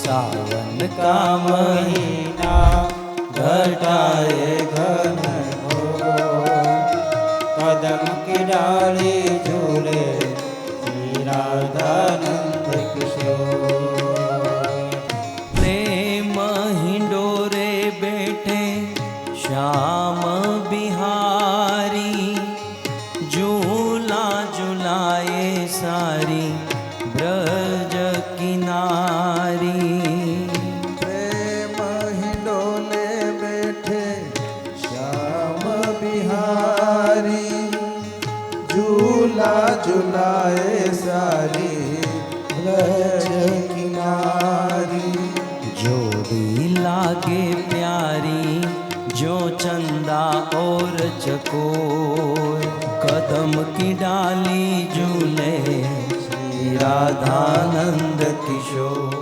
सावन का महीना घटाए घन घोर, कदम की डाली झूले श्री राधानंद किशोर। प्रेम हिंडोरे बैठे श्याम बिहारी, झूला झुलाए सारी ब्रज किनारी। प्रेम हिंडोले बैठे श्याम बिहारी, झूला झुलाए सारी ब्रज किनारी। जोड़ी लागे प्यारी जो चंदा और चकोर, कदम की डाली झूले श्री राधानंद किशोर।